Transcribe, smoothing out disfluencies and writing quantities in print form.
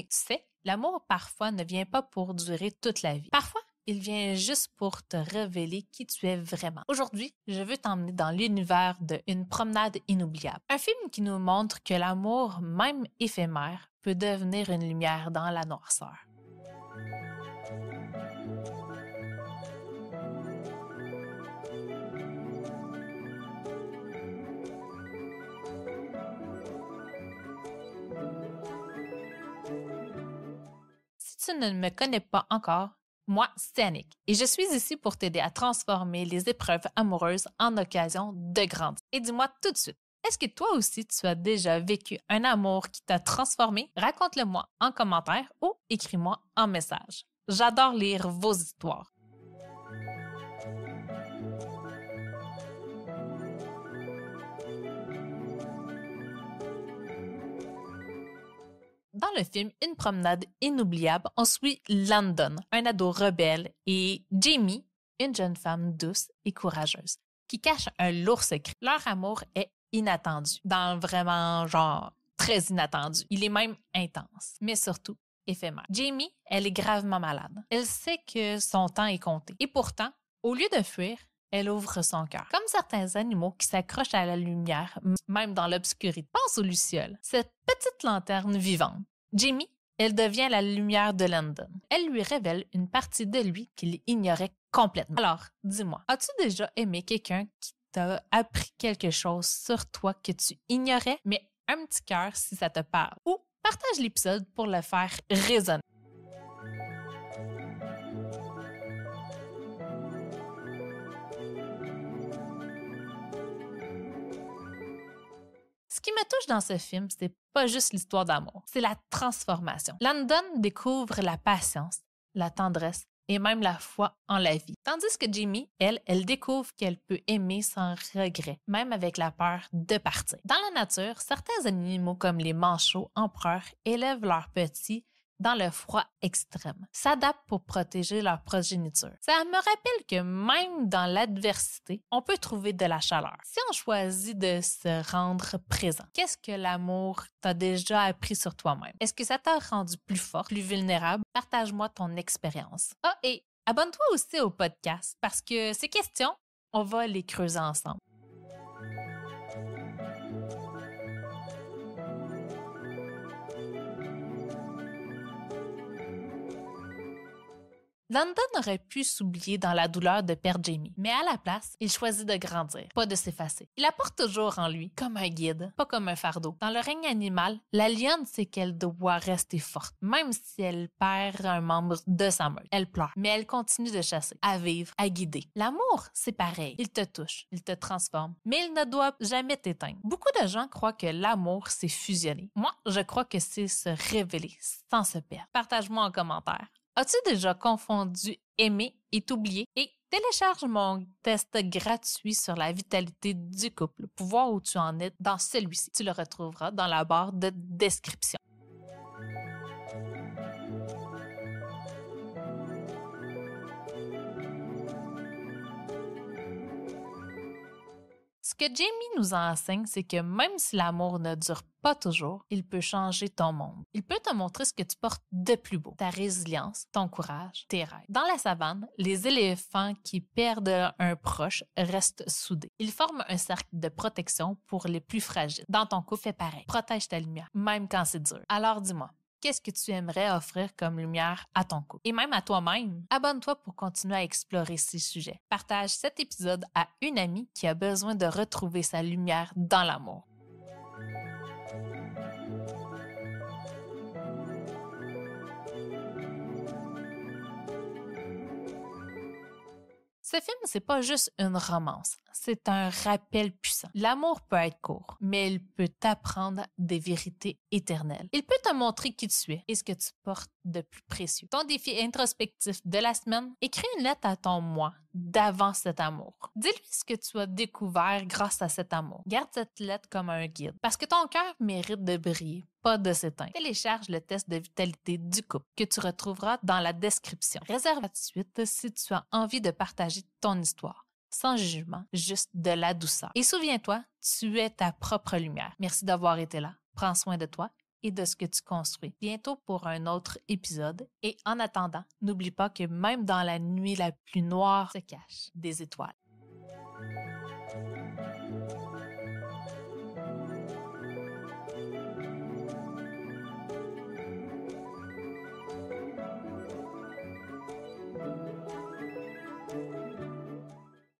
Tu sais, l'amour parfois ne vient pas pour durer toute la vie. Parfois, il vient juste pour te révéler qui tu es vraiment. Aujourd'hui, je veux t'emmener dans l'univers de Une promenade inoubliable. Un film qui nous montre que l'amour, même éphémère, peut devenir une lumière dans la noirceur. Si tu ne me connais pas encore, moi, c'est Annick et je suis ici pour t'aider à transformer les épreuves amoureuses en occasion de grandir. Et dis-moi tout de suite, est-ce que toi aussi tu as déjà vécu un amour qui t'a transformé? Raconte-le-moi en commentaire ou écris-moi en message. J'adore lire vos histoires. Dans le film Une promenade inoubliable, on suit Landon, un ado rebelle, et Jamie, une jeune femme douce et courageuse, qui cache un lourd secret. Leur amour est inattendu, dans vraiment genre très inattendu. Il est même intense, mais surtout éphémère. Jamie, elle est gravement malade. Elle sait que son temps est compté. Et pourtant, au lieu de fuir, elle ouvre son cœur. Comme certains animaux qui s'accrochent à la lumière, même dans l'obscurité. Pense aux lucioles, cette petite lanterne vivante. Jamie, elle devient la lumière de Landon. Elle lui révèle une partie de lui qu'il ignorait complètement. Alors, dis-moi, as-tu déjà aimé quelqu'un qui t'a appris quelque chose sur toi que tu ignorais, mais un petit cœur si ça te parle? Ou partage l'épisode pour le faire résonner. Ce qui me touche dans ce film, c'est pas juste l'histoire d'amour, c'est la transformation. Landon découvre la patience, la tendresse et même la foi en la vie. Tandis que Jamie, elle découvre qu'elle peut aimer sans regret, même avec la peur de partir. Dans la nature, certains animaux comme les manchots empereurs élèvent leurs petits dans le froid extrême, s'adaptent pour protéger leur progéniture. Ça me rappelle que même dans l'adversité, on peut trouver de la chaleur. Si on choisit de se rendre présent, qu'est-ce que l'amour t'a déjà appris sur toi-même? Est-ce que ça t'a rendu plus fort, plus vulnérable? Partage-moi ton expérience. Ah, et abonne-toi aussi au podcast parce que ces questions, on va les creuser ensemble. Landon aurait pu s'oublier dans la douleur de perdre Jamie, mais à la place, il choisit de grandir, pas de s'effacer. Il apporte toujours en lui, comme un guide, pas comme un fardeau. Dans le règne animal, la lionne sait qu'elle doit rester forte, même si elle perd un membre de sa meute. Elle pleure, mais elle continue de chasser, à vivre, à guider. L'amour, c'est pareil. Il te touche, il te transforme, mais il ne doit jamais t'éteindre. Beaucoup de gens croient que l'amour, c'est fusionner. Moi, je crois que c'est se révéler sans se perdre. Partage-moi en commentaire. As-tu déjà confondu aimer et t'oublier? Et télécharge mon test gratuit sur la vitalité du couple pour voir où tu en es dans celui-ci. Tu le retrouveras dans la barre de description. Ce que Jamie nous enseigne, c'est que même si l'amour ne dure pas toujours, il peut changer ton monde. Il peut te montrer ce que tu portes de plus beau, ta résilience, ton courage, tes rêves. Dans la savane, les éléphants qui perdent un proche restent soudés. Ils forment un cercle de protection pour les plus fragiles. Dans ton couple, fais pareil. Protège ta lumière, même quand c'est dur. Alors dis-moi, qu'est-ce que tu aimerais offrir comme lumière à ton couple? Et même à toi-même. Abonne-toi pour continuer à explorer ces sujets. Partage cet épisode à une amie qui a besoin de retrouver sa lumière dans l'amour. Ce film, c'est pas juste une romance, c'est un rappel puissant. L'amour peut être court, mais il peut t'apprendre des vérités éternelles. Il peut te montrer qui tu es et ce que tu portes de plus précieux. Ton défi introspectif de la semaine, écris une lettre à ton moi d'avant cet amour. Dis-lui ce que tu as découvert grâce à cet amour. Garde cette lettre comme un guide, parce que ton cœur mérite de briller, pas de s'éteindre. Télécharge le test de vitalité du couple que tu retrouveras dans la description. Réserve tout de suite si tu as envie de partager ton histoire. Sans jugement, juste de la douceur. Et souviens-toi, tu es ta propre lumière. Merci d'avoir été là. Prends soin de toi et de ce que tu construis. Bientôt pour un autre épisode. Et en attendant, n'oublie pas que même dans la nuit la plus noire se cachent des étoiles.